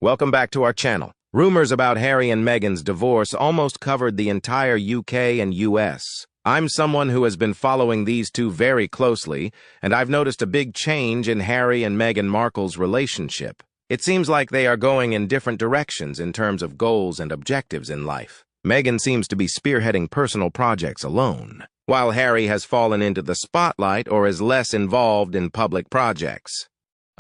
Welcome back to our channel. Rumors about Harry and Meghan's divorce almost covered the entire UK and US. I'm someone who has been following these two very closely, and I've noticed a big change in Harry and Meghan Markle's relationship. It seems like they are going in different directions in terms of goals and objectives in life. Meghan seems to be spearheading personal projects alone, while Harry has fallen into the spotlight or is less involved in public projects.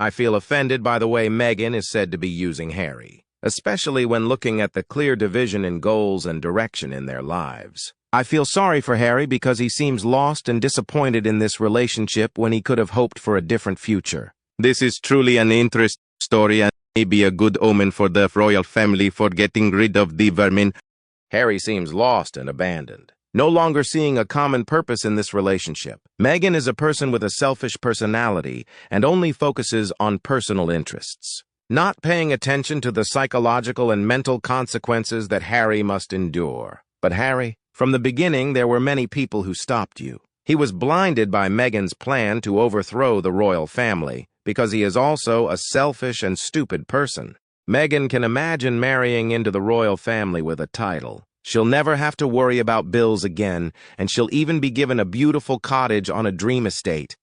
I feel offended by the way Meghan is said to be using Harry, especially when looking at the clear division in goals and direction in their lives. I feel sorry for Harry because he seems lost and disappointed in this relationship when he could have hoped for a different future. This is truly an interesting story and may be a good omen for the royal family for getting rid of the vermin. Harry seems lost and abandoned, no longer seeing a common purpose in this relationship. Meghan is a person with a selfish personality and only focuses on personal interests, not paying attention to the psychological and mental consequences that Harry must endure. But Harry, from the beginning there were many people who stopped you. He was blinded by Meghan's plan to overthrow the royal family because he is also a selfish and stupid person. Meghan can imagine marrying into the royal family with a title. She'll never have to worry about bills again, and she'll even be given a beautiful cottage on a dream estate.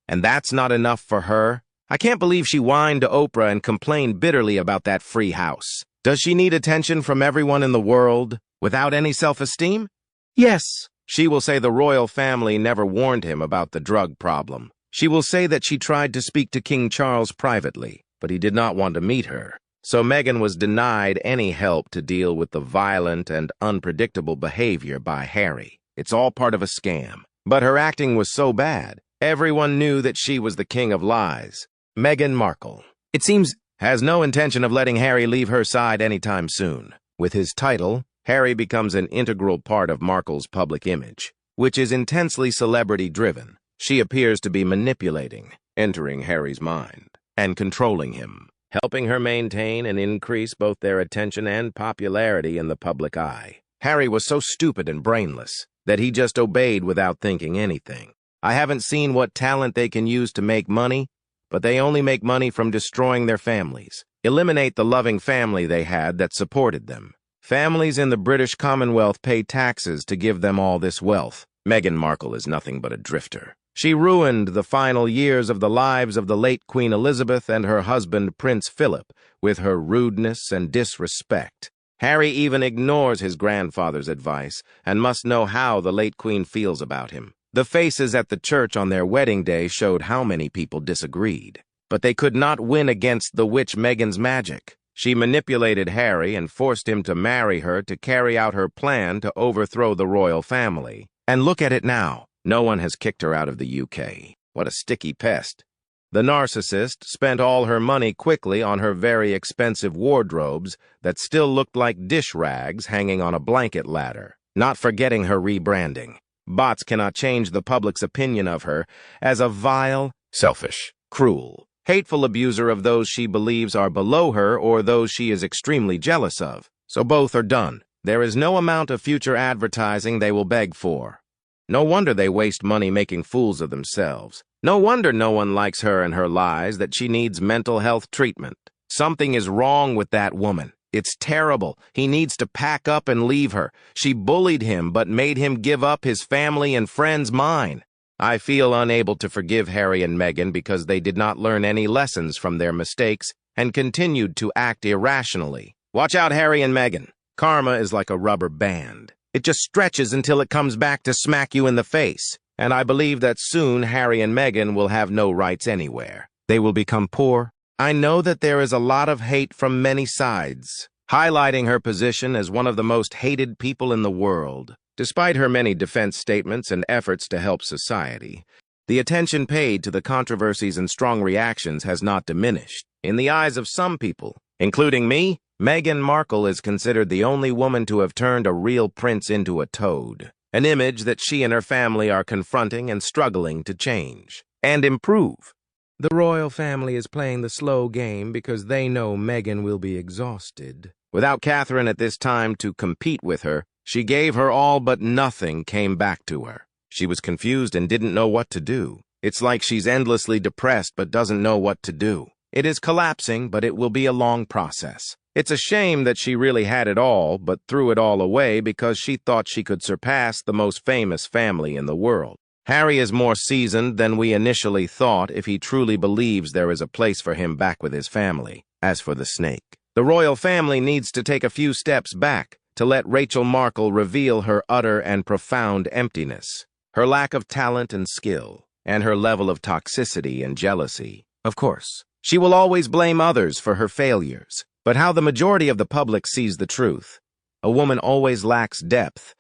And that's not enough for her. I can't believe she whined to Oprah and complained bitterly about that free house. Does she need attention from everyone in the world without any self-esteem? Yes. She will say the royal family never warned him about the drug problem. She will say that she tried to speak to King Charles privately, but he did not want to meet her. So Meghan was denied any help to deal with the violent and unpredictable behavior by Harry. It's all part of a scam. But her acting was so bad, everyone knew that she was the king of lies. Meghan Markle, it seems, has no intention of letting Harry leave her side anytime soon. With his title, Harry becomes an integral part of Markle's public image, which is intensely celebrity-driven. She appears to be manipulating, entering Harry's mind, and controlling him, helping her maintain and increase both their attention and popularity in the public eye. Harry was so stupid and brainless that he just obeyed without thinking anything. I haven't seen what talent they can use to make money, but they only make money from destroying their families. Eliminate the loving family they had that supported them. Families in the British Commonwealth pay taxes to give them all this wealth. Meghan Markle is nothing but a drifter. She ruined the final years of the lives of the late Queen Elizabeth and her husband Prince Philip with her rudeness and disrespect. Harry even ignores his grandfather's advice and must know how the late Queen feels about him. The faces at the church on their wedding day showed how many people disagreed. But they could not win against the witch Meghan's magic. She manipulated Harry and forced him to marry her to carry out her plan to overthrow the royal family. And look at it now. No one has kicked her out of the UK. What a sticky pest. The narcissist spent all her money quickly on her very expensive wardrobes that still looked like dish rags hanging on a blanket ladder, not forgetting her rebranding. Bots cannot change the public's opinion of her as a vile, selfish, cruel, hateful abuser of those she believes are below her or those she is extremely jealous of. So both are done. There is no amount of future advertising they will beg for. No wonder they waste money making fools of themselves. No wonder no one likes her and her lies that she needs mental health treatment. Something is wrong with that woman. It's terrible. He needs to pack up and leave her. She bullied him but made him give up his family and friends mine. I feel unable to forgive Harry and Meghan because they did not learn any lessons from their mistakes and continued to act irrationally. Watch out, Harry and Meghan. Karma is like a rubber band. It just stretches until it comes back to smack you in the face. And I believe that soon Harry and Meghan will have no rights anywhere. They will become poor. I know that there is a lot of hate from many sides, highlighting her position as one of the most hated people in the world. Despite her many defense statements and efforts to help society, the attention paid to the controversies and strong reactions has not diminished. In the eyes of some people, including me, Meghan Markle is considered the only woman to have turned a real prince into a toad, an image that she and her family are confronting and struggling to change and improve. The royal family is playing the slow game because they know Meghan will be exhausted. Without Catherine at this time to compete with her, she gave her all but nothing came back to her. She was confused and didn't know what to do. It's like she's endlessly depressed but doesn't know what to do. It is collapsing, but it will be a long process. It's a shame that she really had it all, but threw it all away because she thought she could surpass the most famous family in the world. Harry is more seasoned than we initially thought if he truly believes there is a place for him back with his family. As for the snake, the royal family needs to take a few steps back to let Rachel Markle reveal her utter and profound emptiness, her lack of talent and skill, and her level of toxicity and jealousy. Of course, she will always blame others for her failures, but how the majority of the public sees the truth. A woman always lacks depth,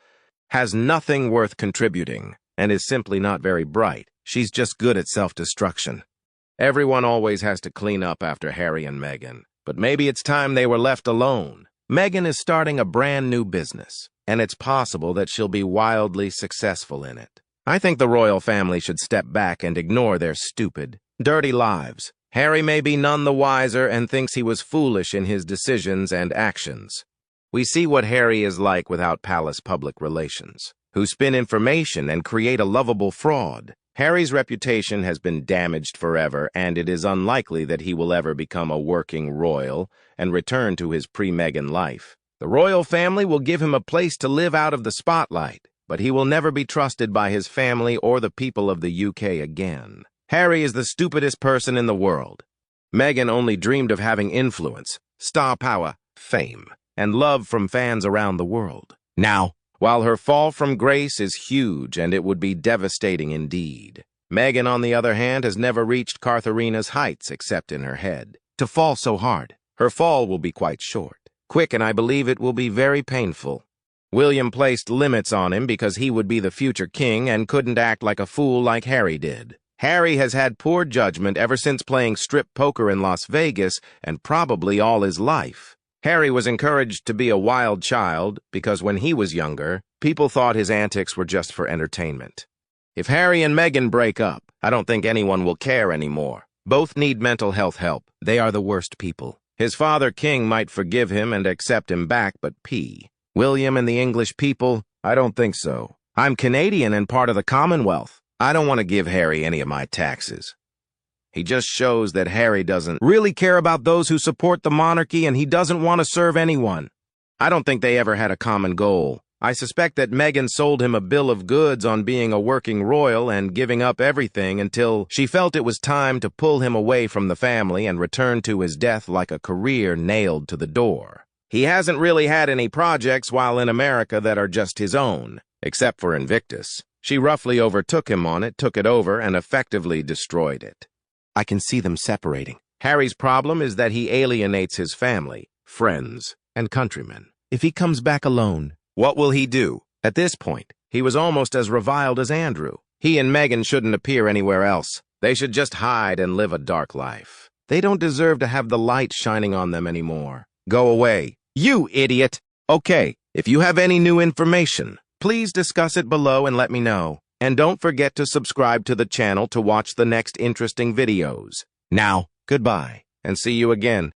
has nothing worth contributing, and is simply not very bright. She's just good at self-destruction. Everyone always has to clean up after Harry and Meghan, but maybe it's time they were left alone. Meghan is starting a brand new business, and it's possible that she'll be wildly successful in it. I think the royal family should step back and ignore their stupid, dirty lives. Harry may be none the wiser and thinks he was foolish in his decisions and actions. We see what Harry is like without palace public relations, who spin information and create a lovable fraud. Harry's reputation has been damaged forever, and it is unlikely that he will ever become a working royal and return to his pre-Meghan life. The royal family will give him a place to live out of the spotlight, but he will never be trusted by his family or the people of the UK again. Harry is the stupidest person in the world. Meghan only dreamed of having influence, star power, fame, and love from fans around the world. Now, while her fall from grace is huge and it would be devastating indeed, Meghan, on the other hand, has never reached Katharina's heights except in her head. To fall so hard, her fall will be quite short, quick, and I believe it will be very painful. William placed limits on him because he would be the future king and couldn't act like a fool like Harry did. Harry has had poor judgment ever since playing strip poker in Las Vegas and probably all his life. Harry was encouraged to be a wild child because when he was younger, people thought his antics were just for entertainment. If Harry and Meghan break up, I don't think anyone will care anymore. Both need mental health help. They are the worst people. His father, King, might forgive him and accept him back, but William and the English people, I don't think so. I'm Canadian and part of the Commonwealth. I don't want to give Harry any of my taxes. He just shows that Harry doesn't really care about those who support the monarchy, and he doesn't want to serve anyone. I don't think they ever had a common goal. I suspect that Meghan sold him a bill of goods on being a working royal and giving up everything until she felt it was time to pull him away from the family and return to his death like a career nailed to the door. He hasn't really had any projects while in America that are just his own, except for Invictus. She roughly overtook him on it, took it over, and effectively destroyed it. I can see them separating. Harry's problem is that he alienates his family, friends, and countrymen. If he comes back alone, what will he do? At this point, he was almost as reviled as Andrew. He and Meghan shouldn't appear anywhere else. They should just hide and live a dark life. They don't deserve to have the light shining on them anymore. Go away. You idiot! Okay, if you have any new information, please discuss it below and let me know. And don't forget to subscribe to the channel to watch the next interesting videos. Now, goodbye, and see you again.